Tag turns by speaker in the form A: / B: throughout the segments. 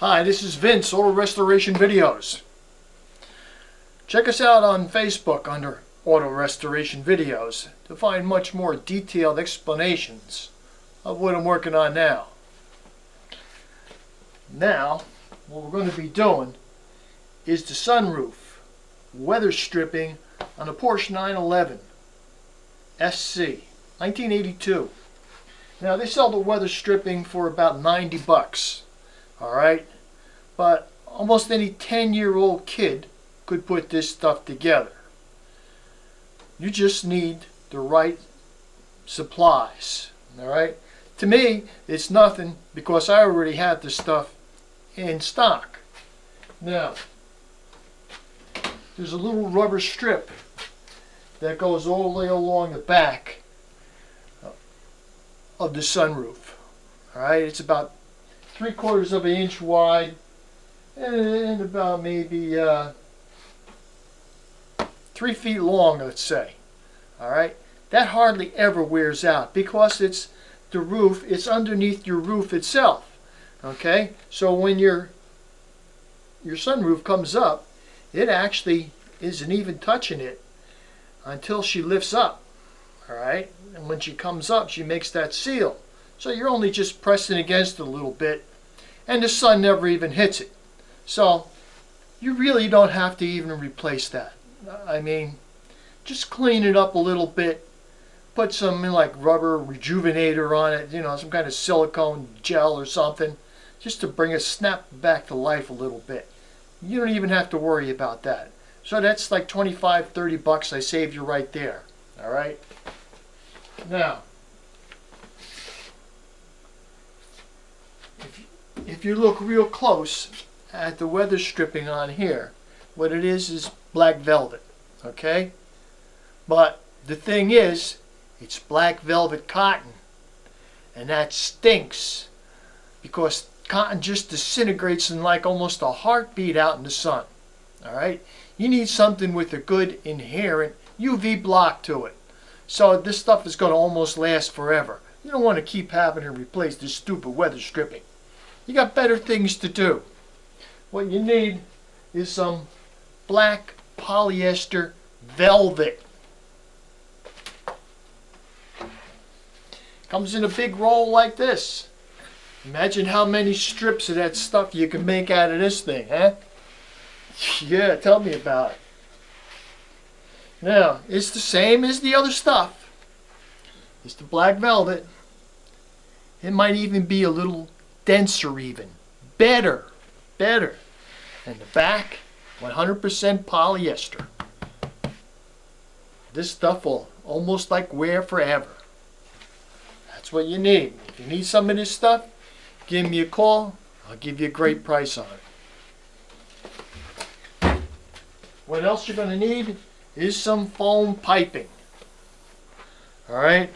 A: Hi, this is Vince, Auto Restoration Videos. Check us out on Facebook under Auto Restoration Videos to find much more detailed explanations of what I'm working on now. Now, what we're going to be doing is the sunroof weather stripping on a Porsche 911 SC 1982. Now, they sell the weather stripping for about 90 bucks. Alright, but almost any 10-year-old kid could put this stuff together. You just need the right supplies. Alright, to me it's nothing because I already have the stuff in stock. Now, there's a little rubber strip that goes all the way along the back of the sunroof. Alright, it's about 3/4 of an inch wide and about maybe 3 feet long, let's say. Alright, that hardly ever wears out because it's the roof, it's underneath your roof itself. Okay, so when your sunroof comes up, it actually isn't even touching it until she lifts up. Alright, and when she comes up, she makes that seal. So you're only just pressing against it a little bit, and the sun never even hits it. So you really don't have to even replace that. I mean, just clean it up a little bit, put some like rubber rejuvenator on it, you know, some kind of silicone gel or something, just to bring it snap back to life a little bit. You don't even have to worry about that. So that's like 25, 30 bucks I saved you right there. All right. Now, if you look real close at the weather stripping on here, what it is black velvet, okay? But the thing is, it's black velvet cotton, and that stinks because cotton just disintegrates in like almost a heartbeat out in the sun. All right, you need something with a good inherent UV block to it, so this stuff is going to almost last forever. You don't want to keep having to replace this stupid weather stripping. You got better things to do. What you need is some black polyester velvet. Comes in a big roll like this. Imagine how many strips of that stuff you can make out of this thing, huh? Yeah, tell me about it. Now, it's the same as the other stuff. It's the black velvet. It might even be a little denser even. Better. And the back, 100% polyester. This stuff will almost like wear forever. That's what you need. If you need some of this stuff, give me a call. I'll give you a great price on it. What else you're going to need is some foam piping. Alright.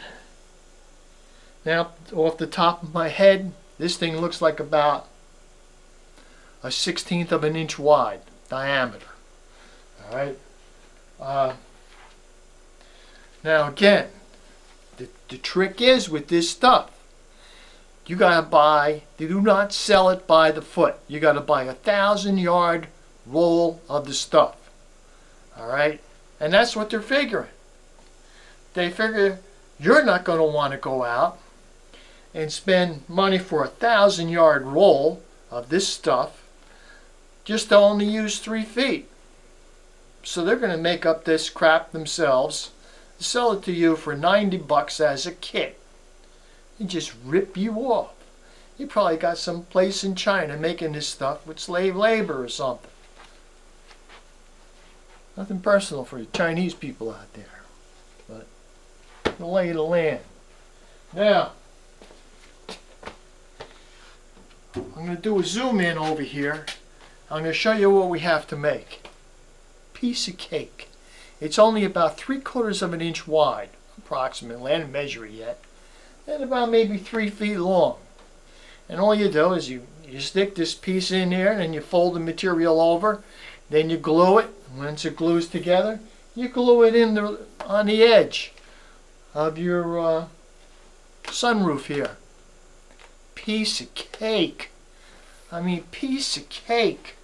A: Now, off the top of my head, this thing looks like about a 1/16 of an inch wide diameter. Alright. Now again, the trick is with this stuff, you gotta buy, they do not sell it by the foot. You gotta buy a 1,000-yard roll of the stuff. Alright? And that's what they're figuring. They figure you're not going to want to go out and spend money for a 1,000-yard roll of this stuff just to only use 3 feet. So they're going to make up this crap themselves, sell it to you for 90 bucks as a kit, and just rip you off. You probably got some place in China making this stuff with slave labor or something. Nothing personal for the Chinese people out there, but the lay of the land. Now, I'm going to do a zoom in over here. I'm going to show you what we have to make. Piece of cake. It's only about 3/4 of an inch wide, approximately. I didn't measure it yet. And about maybe 3 feet long. And all you do is you stick this piece in there, and then you fold the material over. Then you glue it. Once it glues together, you glue it in on the edge of your sunroof here. Piece of cake. I mean, piece of cake.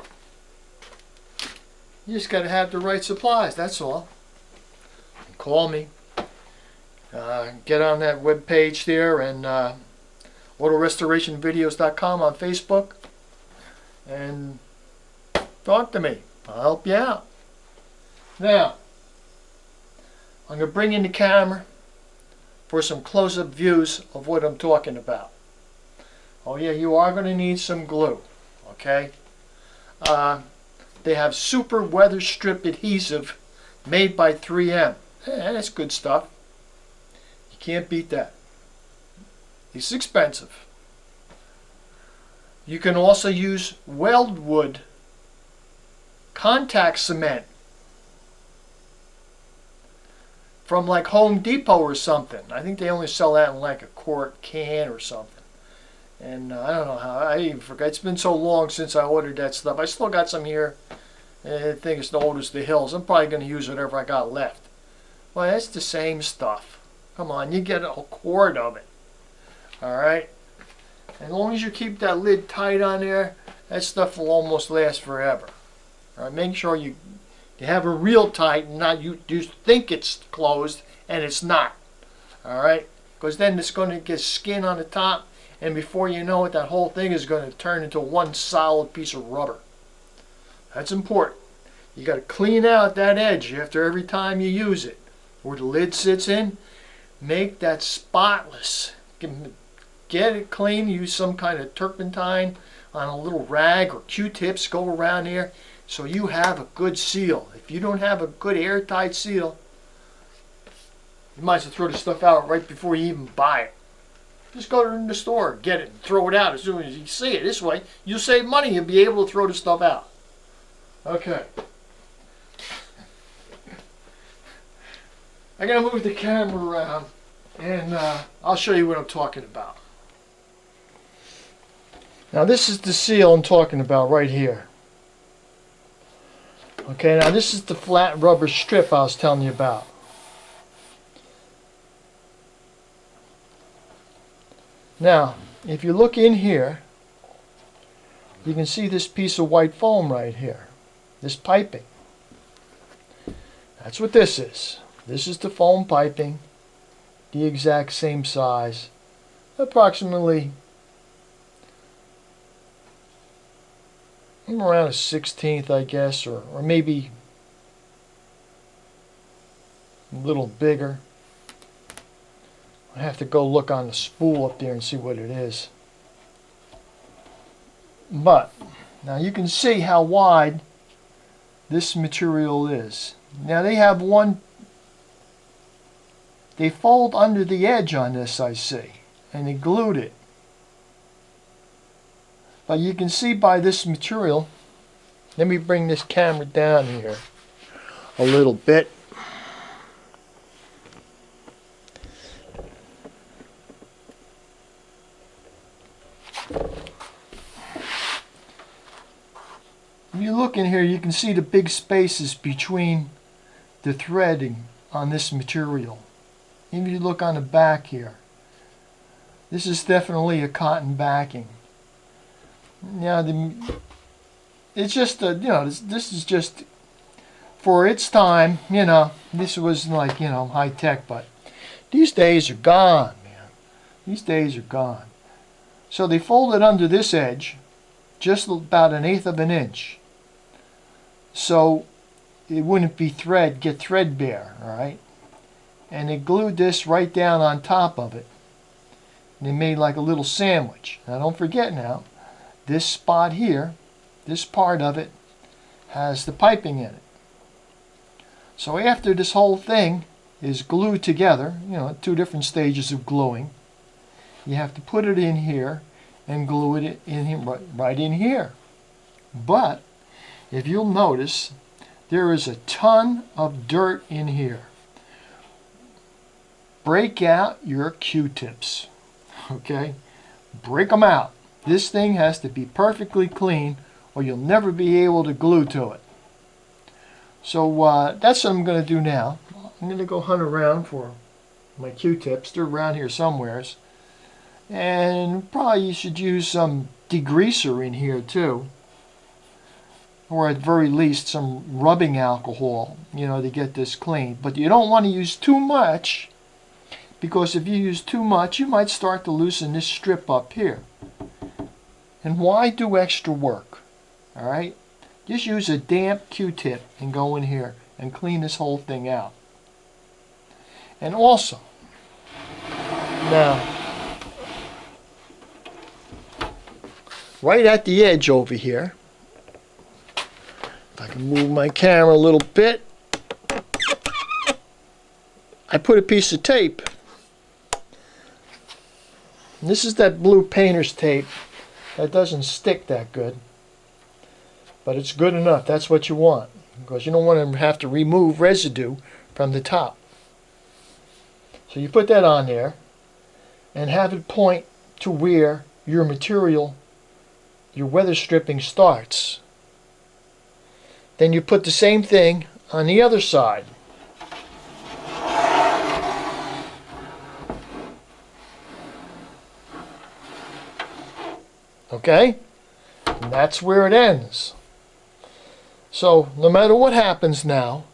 A: You just got to have the right supplies, that's all. Call me. Get on that web page there and autorestorationvideos.com on Facebook and talk to me. I'll help you out. Now, I'm going to bring in the camera for some close-up views of what I'm talking about. Oh yeah, you are going to need some glue, okay? They have super weather strip adhesive made by 3M. That's good stuff. You can't beat that. It's expensive. You can also use weldwood contact cement from like Home Depot or something. I think they only sell that in like a quart can or something. And I don't know how, I even forgot. It's been so long since I ordered that stuff. I still got some here. I think it's the old as the hills. I'm probably going to use whatever I got left. Well, that's the same stuff. Come on, you get a quart of it. Alright? As long as you keep that lid tight on there, that stuff will almost last forever. Alright, make sure you have it real tight and not you think it's closed and it's not. Alright? Because then it's going to get skin on the top, and before you know it, that whole thing is going to turn into one solid piece of rubber. That's important. You got to clean out that edge after every time you use it. Where the lid sits in, make that spotless. Get it clean. Use some kind of turpentine on a little rag or Q-tips. Go around there so you have a good seal. If you don't have a good airtight seal, you might as well throw the stuff out right before you even buy it. Just go to the store, get it, and throw it out as soon as you see it. This way, you'll save money. You'll be able to throw the stuff out. Okay. I gotta move the camera around, and I'll show you what I'm talking about. Now this is the seal I'm talking about right here. Okay, now this is the flat rubber strip I was telling you about. Now, if you look in here, you can see this piece of white foam right here. This piping. That's what this is. This is the foam piping, the exact same size, approximately around a 1/16, I guess, or maybe a little bigger. I have to go look on the spool up there and see what it is. But now you can see how wide this material is. Now they have one, they fold under the edge on this, I see, and they glued it. But you can see by this material, let me bring this camera down here a little bit. If you look in here, you can see the big spaces between the threading on this material. If you look on the back here, this is definitely a cotton backing. Now, it's just a, you know, this is just for its time. You know, this was like, you know, high tech, but these days are gone, man. These days are gone. So they fold it under this edge, just about 1/8 of an inch. So it wouldn't be get threadbare, all right? And they glued this right down on top of it. And they made like a little sandwich. Now don't forget now, this spot here, this part of it, has the piping in it. So after this whole thing is glued together, you know, 2 different stages of gluing, you have to put it in here and glue it in right in here. But if you'll notice, there is a ton of dirt in here. Break out your Q-tips, okay? Break them out. This thing has to be perfectly clean or you'll never be able to glue to it. So that's what I'm going to do now. I'm going to go hunt around for my Q-tips. They're around here somewheres. And probably you should use some degreaser in here too, or at very least some rubbing alcohol, to get this clean. But you don't want to use too much, because if you use too much, you might start to loosen this strip up here. And why do extra work? All right, just use a damp Q-tip and go in here and clean this whole thing out. And also, now, right at the edge over here, if I can move my camera a little bit, I put a piece of tape. And this is that blue painter's tape that doesn't stick that good, but it's good enough. That's what you want, because you don't want to have to remove residue from the top. So you put that on there and have it point to where your material, your weather stripping, starts. Then you put the same thing on the other side. Okay? And that's where it ends. So no matter what happens now,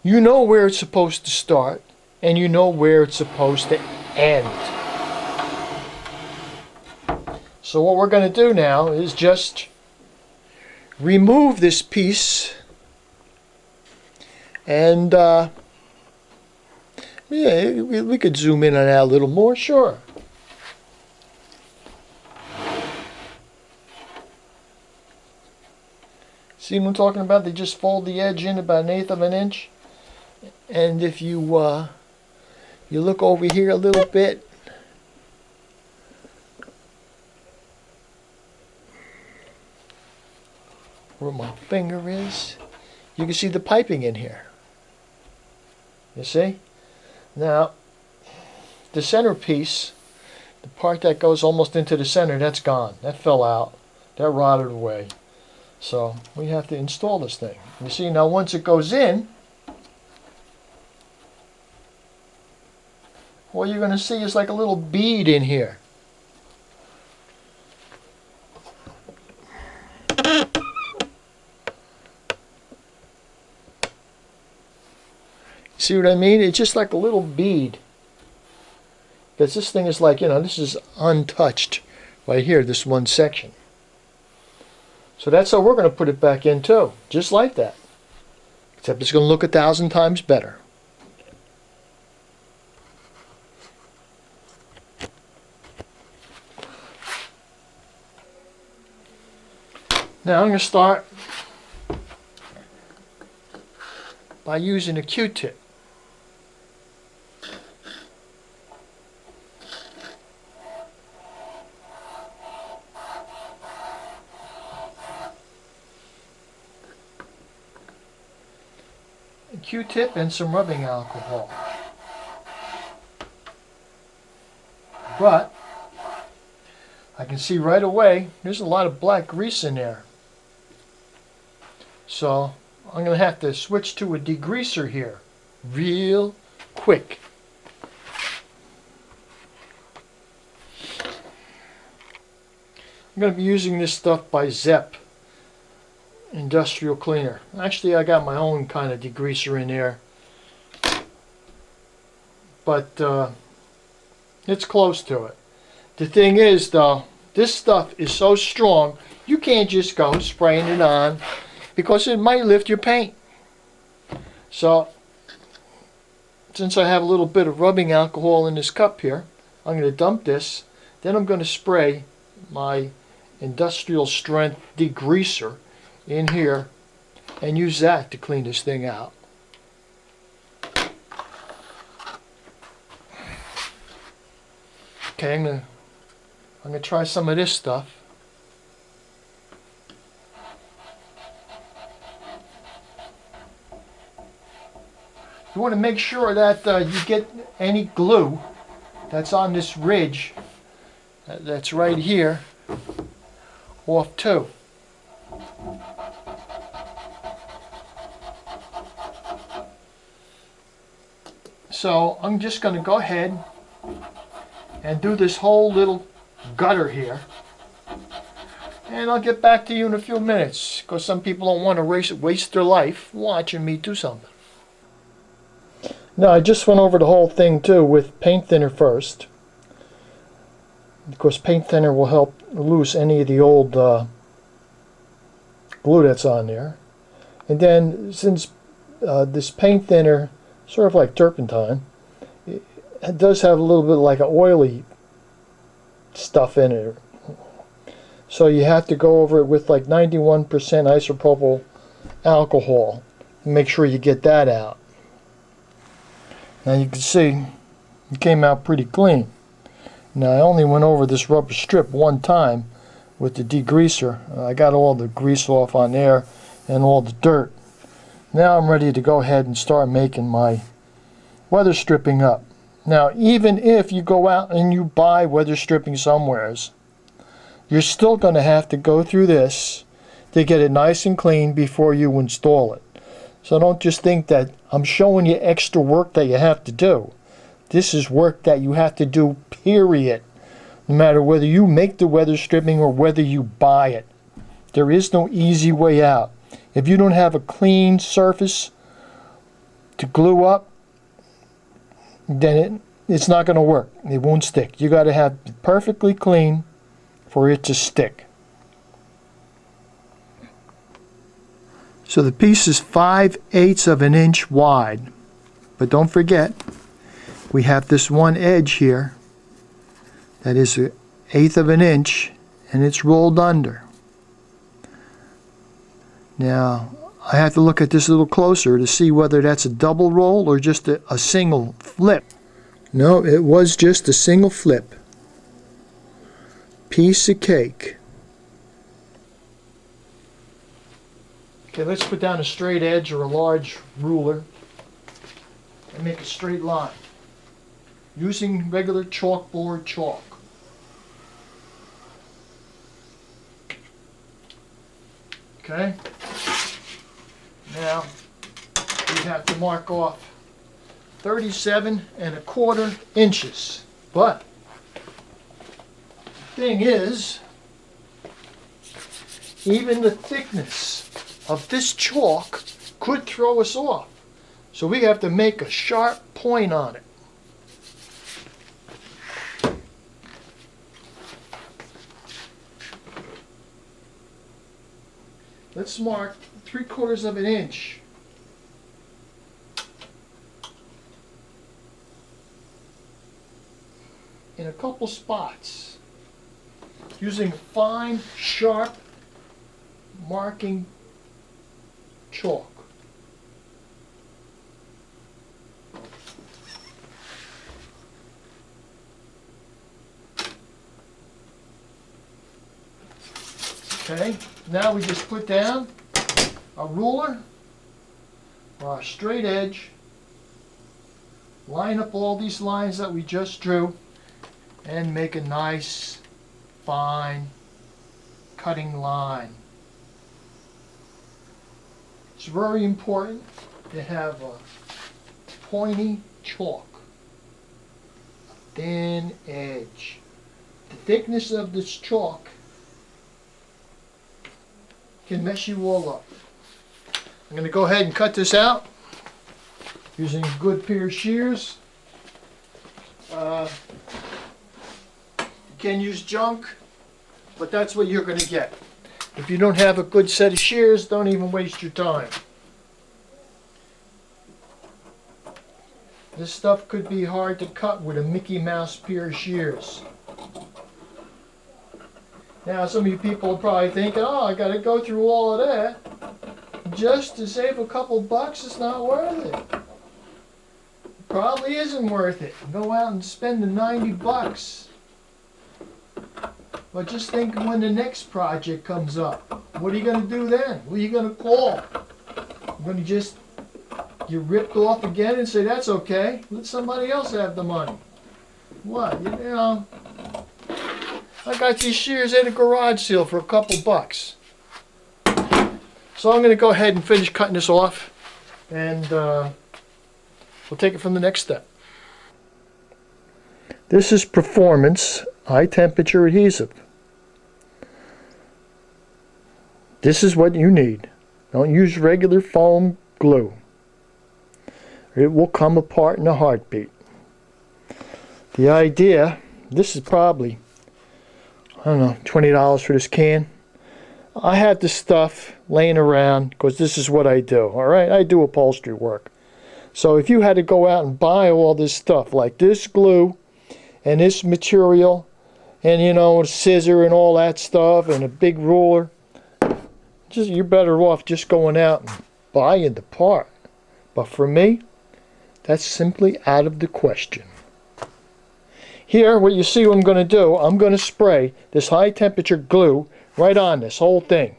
A: you know where it's supposed to start and you know where it's supposed to end. So what we're going to do now is just remove this piece, and yeah, we could zoom in on that a little more, sure. See what I'm talking about? They just fold the edge in about 1/8 of an inch, and if you look over here a little bit, where my finger is, you can see the piping in here. You see? Now, the centerpiece, the part that goes almost into the center, that's gone. That fell out. That rotted away. So we have to install this thing. You see, now once it goes in, what you're going to see is like a little bead in here. See what I mean? It's just like a little bead. Because this thing is like, this is untouched right here, this one section. So that's how we're going to put it back in too. Just like that. Except it's going to look 1,000 times better. Now I'm going to start by using a Q-tip. Q-tip and some rubbing alcohol. But I can see right away there's a lot of black grease in there. So I'm going to have to switch to a degreaser here real quick. I'm going to be using this stuff by Zepp industrial cleaner. Actually, I got my own kind of degreaser in there, but it's close to it. The thing is though, this stuff is so strong you can't just go spraying it on, because it might lift your paint. So since I have a little bit of rubbing alcohol in this cup here, I'm going to dump this, then I'm going to spray my industrial strength degreaser in here and use that to clean this thing out. Okay, I'm gonna try some of this stuff. You want to make sure that you get any glue that's on this ridge that's right here off too. So I'm just going to go ahead and do this whole little gutter here. And I'll get back to you in a few minutes, because some people don't want to waste their life watching me do something. Now, I just went over the whole thing too with paint thinner first. Of course, paint thinner will help loose any of the old glue that's on there. And then, since this paint thinner, sort of like turpentine, it does have a little bit like an oily stuff in it. So you have to go over it with like 91% isopropyl alcohol. Make sure you get that out. Now you can see it came out pretty clean. Now I only went over this rubber strip one time with the degreaser. I got all the grease off on there and all the dirt. Now I'm ready to go ahead and start making my weather stripping up. Now, even if you go out and you buy weather stripping somewheres, you're still going to have to go through this to get it nice and clean before you install it. So don't just think that I'm showing you extra work that you have to do. This is work that you have to do, period. No matter whether you make the weather stripping or whether you buy it. There is no easy way out. If you don't have a clean surface to glue up, then it's not going to work. It won't stick. You got to have it perfectly clean for it to stick. So the piece is 5/8 of an inch wide. But don't forget, we have this one edge here that is 1/8 of an inch, and it's rolled under. Now, I have to look at this a little closer to see whether that's a double roll or just a single flip. No, it was just a single flip. Piece of cake. Okay, let's put down a straight edge or a large ruler and make a straight line using regular chalkboard chalk. Okay, now we have to mark off 37¼ inches. But the thing is, even the thickness of this chalk could throw us off. So we have to make a sharp point on it. Let's mark 3/4 of an inch. In a couple spots using fine, sharp marking chalk. Okay, now we just put down a ruler or a straight edge, line up all these lines that we just drew, and make a nice, fine cutting line. It's very important to have a pointy chalk, a thin edge. The thickness of this chalk can mess you all up. I'm going to go ahead and cut this out using a good pair of shears. You can use junk, but that's what you're going to get. If you don't have a good set of shears, don't even waste your time. This stuff could be hard to cut with a Mickey Mouse pair of shears. Now some of you people are probably thinking, oh, I got to go through all of that just to save a couple bucks. It's not worth it. It probably isn't worth it. Go out and spend the 90 bucks. But just think when the next project comes up. What are you going to do then? Who are you going to call? You're going to just get ripped off again and say, that's okay. Let somebody else have the money. What? You know, I got these shears at a garage sale for a couple bucks. So I'm going to go ahead and finish cutting this off, and we'll take it from the next step. This is Performance high temperature adhesive. This is what you need. Don't use regular foam glue. It will come apart in a heartbeat. The idea, this is probably, I don't know, $20 for this can. I had this stuff laying around because this is what I do. Alright, I do upholstery work. So if you had to go out and buy all this stuff, like this glue and this material, and you know, a scissor and all that stuff, and a big ruler, you're better off just going out and buying the part. But for me, that's simply out of the question. Here, what you see what I'm going to do, I'm going to spray this high temperature glue right on this whole thing.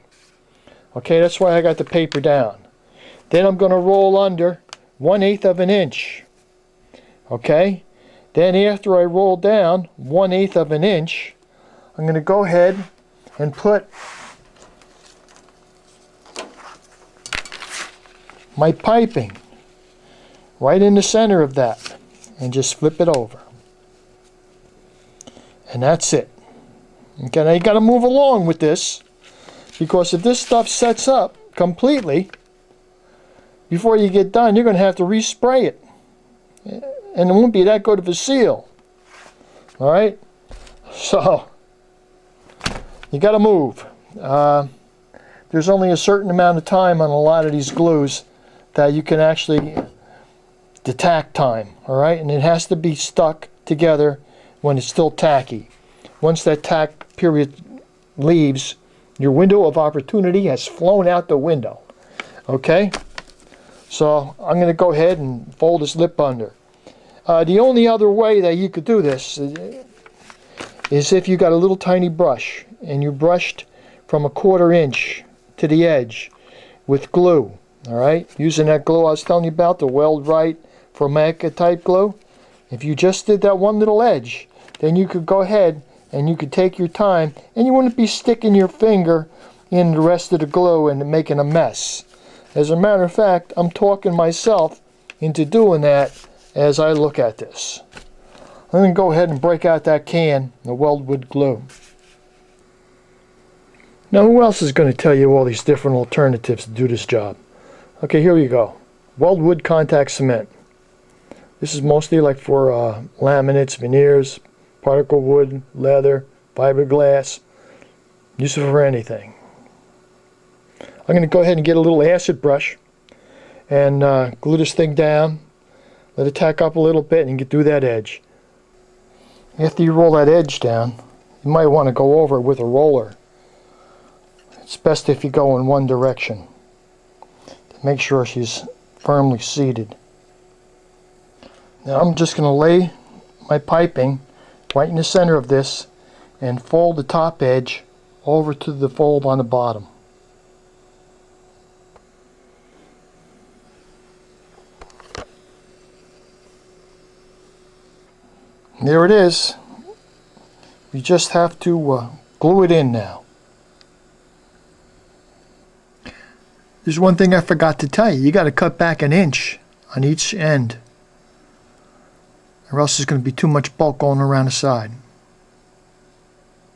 A: Okay, that's why I got the paper down. Then I'm going to roll under 1/8 of an inch. Okay, then after I roll down 1/8 of an inch, I'm going to go ahead and put my piping right in the center of that and just flip it over. And that's it. Okay, now you got to move along with this, because if this stuff sets up completely, before you get done, you're going to have to respray it. And it won't be that good of a seal. Alright? So, you got to move. There's only a certain amount of time on a lot of these glues that you can actually, the tack time. Alright? And it has to be stuck together when it's still tacky. Once that tack period leaves, your window of opportunity has flown out the window. Okay? So I'm going to go ahead and fold this lip under. The only other way that you could do this is if you got a little tiny brush and you brushed from 1/4 inch to the edge with glue. Alright? Using that glue I was telling you about, the Weld Right Formica type glue. If you just did that one little edge, then you could go ahead and you could take your time, and you wouldn't be sticking your finger in the rest of the glue and making a mess. As a matter of fact, I'm talking myself into doing that as I look at this. I'm going to go ahead and break out that can, the Weldwood glue. Now, who else is going to tell you all these different alternatives to do this job? Okay, here we go. Weldwood contact cement. This is mostly like for laminates, veneers, particle wood, leather, fiberglass. Use it for anything. I'm going to go ahead and get a little acid brush and glue this thing down. Let it tack up a little bit and get through that edge. After you roll that edge down, you might want to go over it with a roller. It's best if you go in one direction to make sure she's firmly seated. Now I'm just going to lay my piping right in the center of this and fold the top edge over to the fold on the bottom. There it is. You just have to glue it in now. There's one thing I forgot to tell you. You got to cut back 1 inch on each end, or else there's going to be too much bulk going around the side.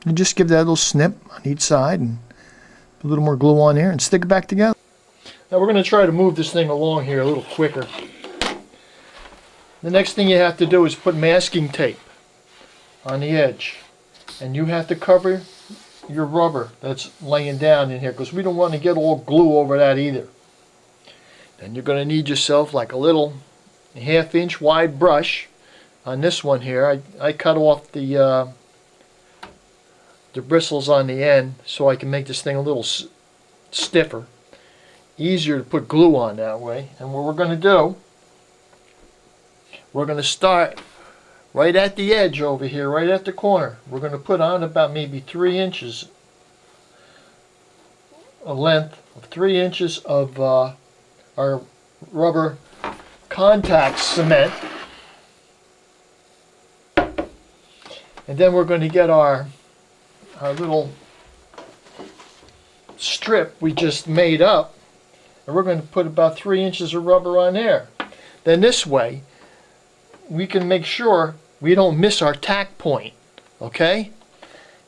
A: You just give that a little snip on each side and put a little more glue on there and stick it back together. Now we're going to try to move this thing along here a little quicker. The next thing you have to do is put masking tape on the edge. And you have to cover your rubber that's laying down in here, because we don't want to get all glue over that either. Then you're going to need yourself like a little 1/2 inch wide brush. On this one here, I cut off the bristles on the end so I can make this thing a little stiffer. Easier to put glue on that way. And what we're going to do, we're going to start right at the edge over here, right at the corner. We're going to put on about maybe 3 inches of length, of 3 inches of our rubber contact cement. And then we're going to get our little strip we just made up, and we're going to put about 3 inches of rubber on there. Then this way, we can make sure we don't miss our tack point, okay?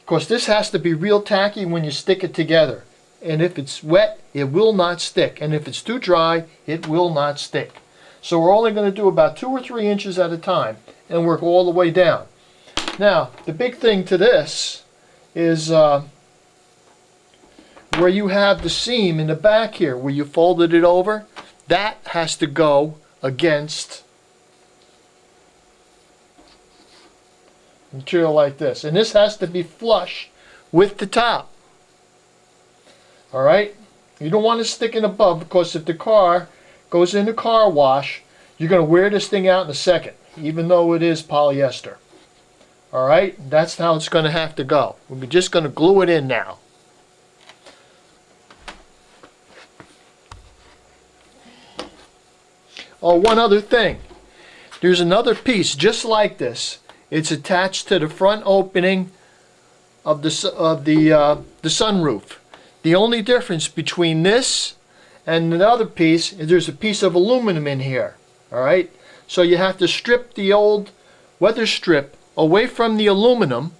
A: Of course, this has to be real tacky when you stick it together. And if it's wet, it will not stick. And if it's too dry, it will not stick. So we're only going to do about 2 or 3 inches at a time and work all the way down. Now, the big thing to this is where you have the seam in the back here, where you folded it over, that has to go against material like this. And this has to be flush with the top. Alright? You don't want to stick it above, because if the car goes in the car wash, you're going to wear this thing out in a second, even though it is polyester. Alright? That's how it's going to have to go. We're just going to glue it in now. Oh, one other thing. There's another piece just like this. It's attached to the front opening of the sunroof. The only difference between this and the other piece is there's a piece of aluminum in here. Alright? So you have to strip the old weather strip away from the aluminum,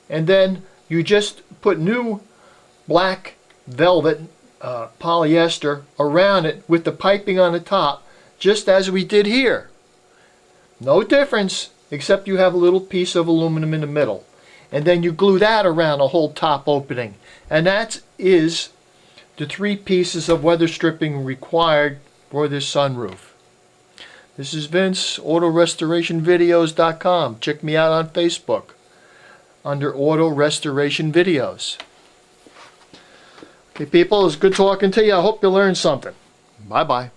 A: and then you just put new black velvet polyester around it with the piping on the top, just as we did here. No difference, except you have a little piece of aluminum in the middle. And then you glue that around the whole top opening. And that is the 3 pieces of weather stripping required for this sunroof. This is Vince, AutoRestorationVideos.com. Check me out on Facebook under Auto Restoration Videos. Okay, people, it's good talking to you. I hope you learned something. Bye-bye.